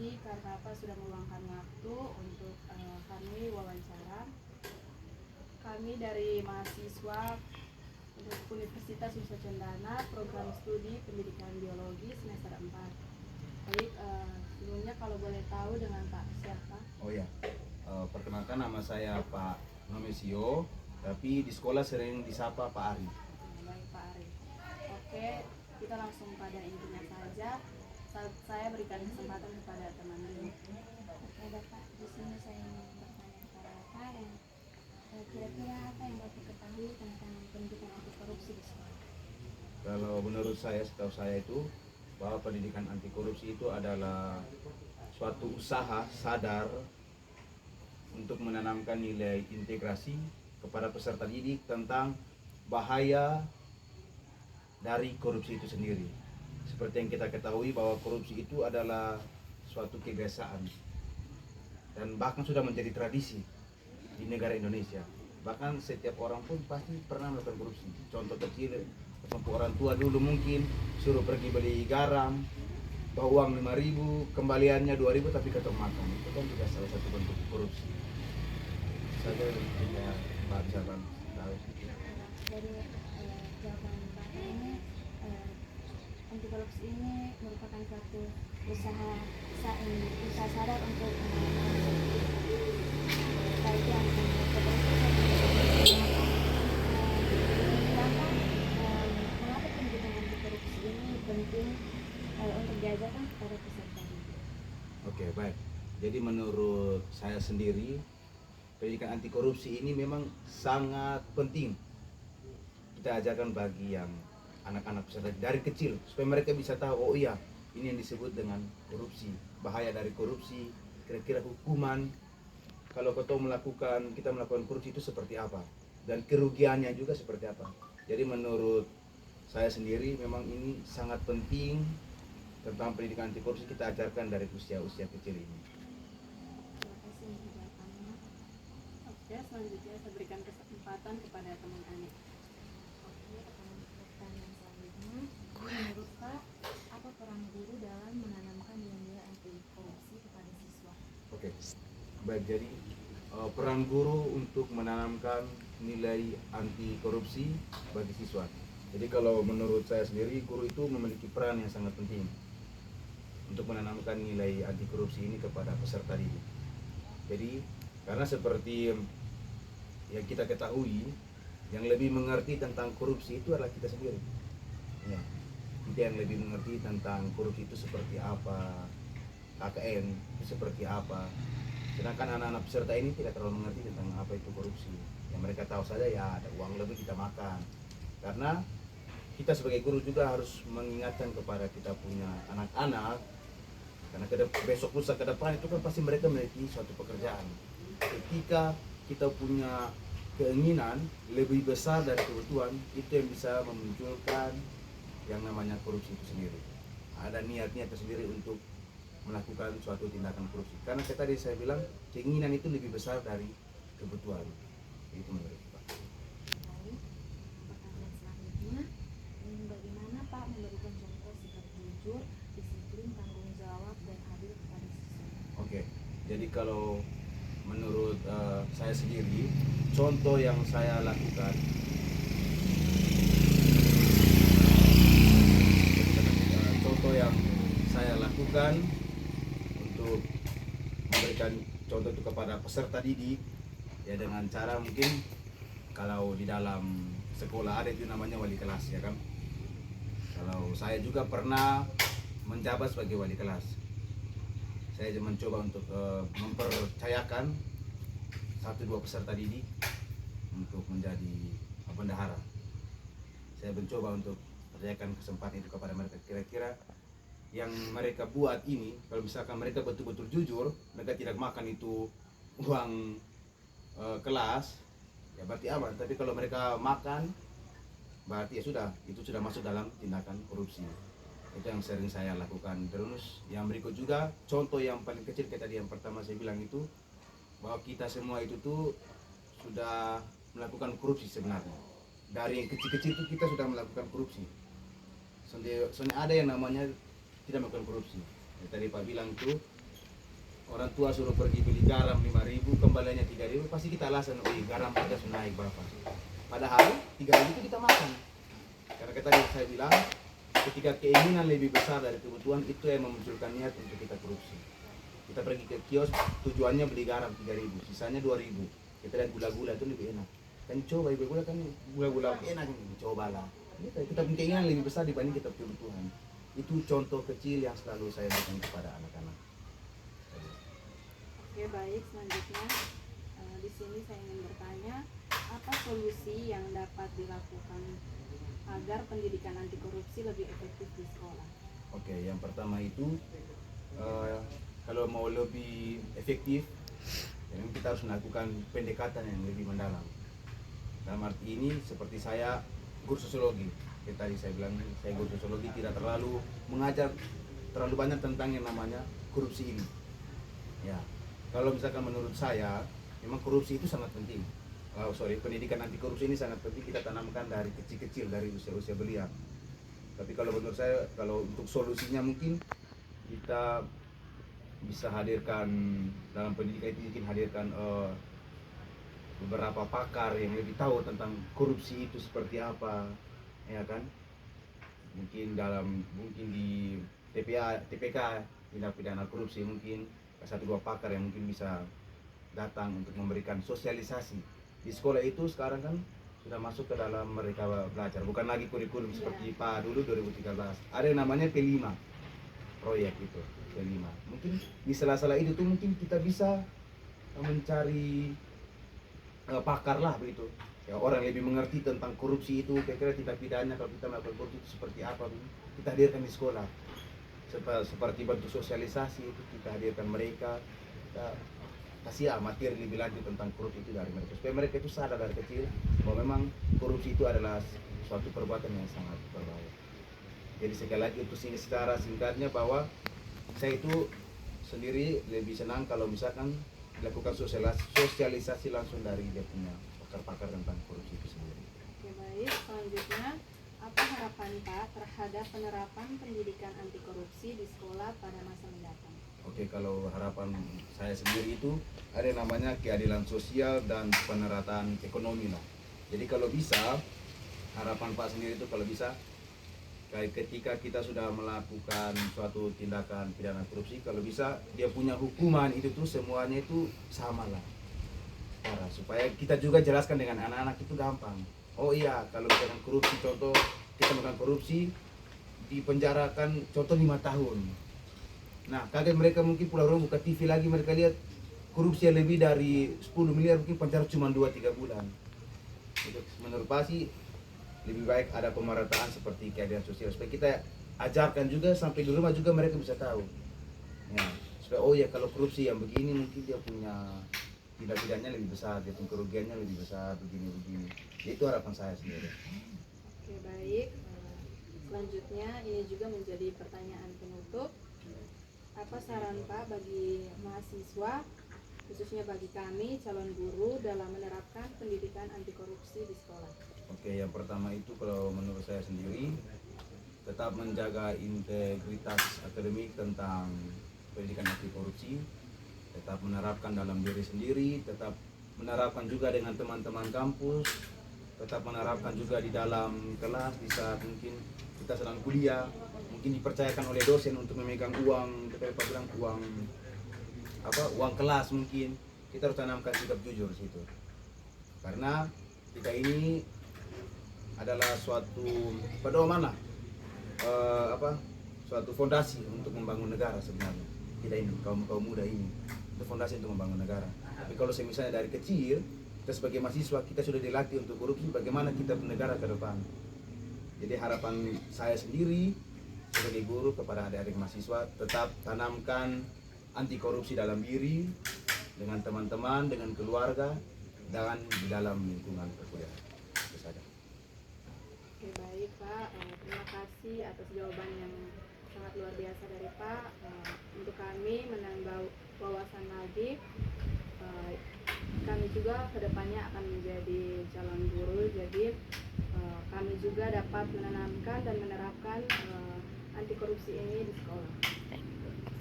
kasih karena Pak sudah meluangkan waktu untuk kami wawancara. Kami dari mahasiswa Universitas Nusa Cendana, program studi pendidikan biologi semester 4. Baik, sebelumnya kalau boleh tahu dengan Pak siapa? Oh ya, perkenalkan nama saya Pak Nomesio, tapi di sekolah sering disapa Pak Ari. Baik Pak Ari. Oke, kita langsung pada intinya saja. Saya berikan kesempatan kepada teman ini. Oke Bapak, di sini saya ingin bertanya kepada Bapak yang kira-kira apa yang Bapak ketahui tentang pendidikan anti korupsi di sekolah? Kalau menurut saya, setahu saya itu bahwa pendidikan anti korupsi itu adalah suatu usaha sadar untuk menanamkan nilai integrasi kepada peserta didik tentang bahaya dari korupsi itu sendiri. Seperti yang kita ketahui bahwa korupsi itu adalah suatu kebiasaan dan bahkan sudah menjadi tradisi di negara Indonesia. Bahkan setiap orang pun pasti pernah melakukan korupsi. Contoh kecil, orang tua dulu mungkin suruh pergi beli garam, bawa uang 5.000, kembaliannya 2.000 tapi ketemu makan. Itu kan juga salah satu bentuk korupsi. Saya Pak bisa tahu. Dari jawaban Bapak ini, anti korupsi ini merupakan suatu usaha sadar untuk baik yang mengapa pendidikan anti korupsi ini penting untuk diajarkan kepada peserta didik? Oke, baik. Jadi menurut saya sendiri, pendidikan anti korupsi ini memang sangat penting kita ajarkan bagi yang anak-anak peserta dari kecil supaya mereka bisa tahu, oh iya, ini yang disebut dengan korupsi, bahaya dari korupsi, kira-kira hukuman kalau kita melakukan korupsi itu seperti apa dan kerugiannya juga seperti apa. Jadi menurut saya sendiri memang ini sangat penting tentang pendidikan anti korupsi kita ajarkan dari usia-usia kecil ini. Terima kasih untuk jawabannya. Oke, selanjutnya saya berikan kesempatan kepada teman Ani. Oke, pertanyaan selanjutnya. Menurut Pak, apa peran guru dalam menanamkan nilai anti korupsi kepada siswa? Oke, baik. Jadi peran guru untuk menanamkan nilai anti korupsi bagi siswa. Jadi kalau menurut saya sendiri, guru itu memiliki peran yang sangat penting untuk menanamkan nilai anti korupsi ini kepada peserta didik. Jadi karena seperti yang kita ketahui, yang lebih mengerti tentang korupsi itu adalah kita sendiri. Ya, kita yang lebih mengerti tentang korupsi itu seperti apa, KKN itu seperti apa. Sedangkan anak-anak peserta ini tidak terlalu mengerti tentang apa itu korupsi. Yang mereka tahu saja ya ada uang lebih kita makan. Karena kita sebagai guru juga harus mengingatkan kepada kita punya anak-anak, karena besok lusa ke depan itu kan pasti mereka memiliki suatu pekerjaan. Ketika kita punya keinginan lebih besar dari kebutuhan, itu yang bisa memunculkan yang namanya korupsi itu sendiri. Ada niat-niat tersendiri untuk melakukan suatu tindakan korupsi. Karena tadi saya bilang keinginan itu lebih besar dari kebutuhan. Itu menurut Pak. Baik, pertanyaan selanjutnya, bagaimana Pak memberikan contoh sikap jujur, disiplin, tanggung jawab, dan adil kepada siswa? Oke, jadi kalau menurut saya sendiri, contoh yang saya lakukan, untuk memberikan contoh itu kepada peserta didik, ya dengan cara mungkin kalau di dalam sekolah ada itu namanya wali kelas, ya kan. Kalau saya juga pernah menjabat sebagai wali kelas, saya mencoba untuk mempercayakan 1-2 peserta didik untuk menjadi bendahara. Saya mencoba untuk percayakan kesempatan itu kepada mereka. Kira-kira yang mereka buat ini, kalau misalkan mereka betul-betul jujur, mereka tidak makan itu uang kelas, ya berarti aman. Tapi kalau mereka makan, berarti ya sudah, itu sudah masuk dalam tindakan korupsi. Itu yang sering saya lakukan. Terus yang berikut juga, contoh yang paling kecil kayak tadi yang pertama saya bilang itu, bahwa kita semua itu tuh sudah melakukan korupsi sebenarnya. Dari yang kecil-kecil itu kita sudah melakukan korupsi. Soalnya ada yang namanya tidak melakukan korupsi. Ya, tadi Pak bilang itu orang tua suruh pergi beli garam 5.000, kembaliannya 3.000, pasti kita alasan, oh garam harga sudah naik berapa. Padahal 3.000 itu kita makan. Karena tadi saya bilang, ketika keinginan lebih besar dari kebutuhan, itu yang memunculkan niat untuk kita korupsi. Kita pergi ke kios, tujuannya beli garam 3.000, sisanya 2.000. Kita lihat gula-gula itu lebih enak. Kan coba gula kan gula-gula enak, cobalah. Kita punya keinginan lebih besar dibanding kita kebutuhan. Itu contoh kecil yang selalu saya berikan kepada anak-anak. Oke, baik, selanjutnya di sini saya ingin bertanya, apa solusi yang dapat dilakukan agar pendidikan anti korupsi lebih efektif di sekolah? Oke, yang pertama itu kalau mau lebih efektif, memang kita harus melakukan pendekatan yang lebih mendalam. Dalam arti ini, seperti saya guru sosiologi, yang tadi saya bilang, saya guru sosiologi tidak terlalu mengajar terlalu banyak tentang yang namanya korupsi ini. Ya, kalau misalkan menurut saya, memang korupsi itu sangat penting. Pendidikan anti korupsi ini sangat penting kita tanamkan dari kecil-kecil, dari usia-usia belia. Tapi kalau menurut saya, kalau untuk solusinya mungkin kita bisa hadirkan dalam pendidikan itu, mungkin hadirkan beberapa pakar yang lebih tahu tentang korupsi itu seperti apa, ya kan? Mungkin di TPK, tindak pidana korupsi, mungkin 1-2 pakar yang mungkin bisa datang untuk memberikan sosialisasi. Di sekolah itu sekarang kan sudah masuk ke dalam mereka belajar, bukan lagi kurikulum seperti Pak dulu 2013. Ada yang namanya P5 proyek itu, P5. Mungkin di sela-sela itu tuh mungkin kita bisa mencari pakar lah begitu. Ya, orang yang lebih mengerti tentang korupsi itu, kira-kira tindak pidana kalau kita melakukan korupsi itu seperti apa, kita hadirkan di sekolah. Seperti bentuk sosialisasi itu kita hadirkan mereka, kita kasih materi lebih lanjut tentang korupsi itu dari mereka, supaya mereka itu sadar dari kecil bahwa memang korupsi itu adalah suatu perbuatan yang sangat berbahaya. Jadi sekali lagi untuk sini secara singkatnya bahwa saya itu sendiri lebih senang kalau misalkan dilakukan sosialisasi langsung dari dia punya pakar-pakar tentang korupsi itu sendiri. Oke, baik, selanjutnya apa harapan Pak terhadap penerapan pendidikan anti korupsi di sekolah pada masa mendatang? Oke, kalau harapan saya sendiri itu ada yang namanya keadilan sosial dan penerapan ekonomi lah. Jadi kalau bisa, harapan Pak sendiri itu kalau bisa, kayak ketika kita sudah melakukan suatu tindakan pidana korupsi, kalau bisa dia punya hukuman itu tuh semuanya itu sama lah. Supaya kita juga jelaskan dengan anak-anak itu gampang. Oh iya, kalau misalkan korupsi, contoh kita melakukan korupsi, dipenjarakan contoh 5 tahun. Nah, kaget mereka mungkin pulang rumah buka TV lagi, mereka lihat korupsi yang lebih dari 10 miliar, mungkin penjara cuma 2-3 bulan. Itu menurut Pak sih lebih baik ada pemerataan seperti keadilan sosial, supaya kita ajarkan juga sampai di rumah juga mereka bisa tahu. Ya, supaya oh ya kalau korupsi yang begini mungkin dia punya tindak pidananya lebih besar, dia punya kerugiannya lebih besar, begini. Itu harapan saya sendiri. Oke, baik. Selanjutnya ini juga menjadi pertanyaan penutup. Apa saran Pak bagi mahasiswa, khususnya bagi kami calon guru dalam menerapkan pendidikan anti korupsi di sekolah? Oke, yang pertama itu kalau menurut saya sendiri tetap menjaga integritas akademik tentang pendidikan anti korupsi, tetap menerapkan dalam diri sendiri, tetap menerapkan juga dengan teman-teman kampus, tetap menerapkan juga di dalam kelas di saat mungkin kita sedang kuliah, mungkin dipercayakan oleh dosen untuk memegang uang, kita bilang uang kelas, mungkin kita harus tanamkan sikap jujur di situ. Karena kita ini adalah suatu pedoman lah, suatu fondasi untuk membangun negara sebenarnya. Kita ini kaum muda ini itu fondasi untuk membangun negara. Tapi kalau misalnya dari kecil kita sebagai mahasiswa kita sudah dilatih untuk korupsi, bagaimana kita bernegara ke depan? Jadi harapan saya sendiri sebagai guru kepada adik-adik mahasiswa, tetap tanamkan anti korupsi dalam diri, dengan teman-teman, dengan keluarga, dan di dalam lingkungan perkuliahan. Itu saja. Oke, baik Pak, terima kasih atas jawaban yang sangat luar biasa dari Pak. Untuk kami menambah wawasan lagi, kami juga kedepannya akan menjadi calon guru, jadi kami juga dapat menanamkan dan menerapkan anti korupsi ini di sekolah.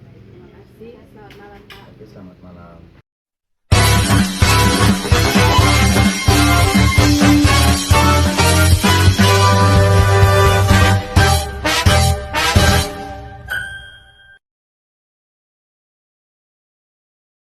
Baik, terima kasih. kasih. Selamat malam Pak. Oke, selamat malam.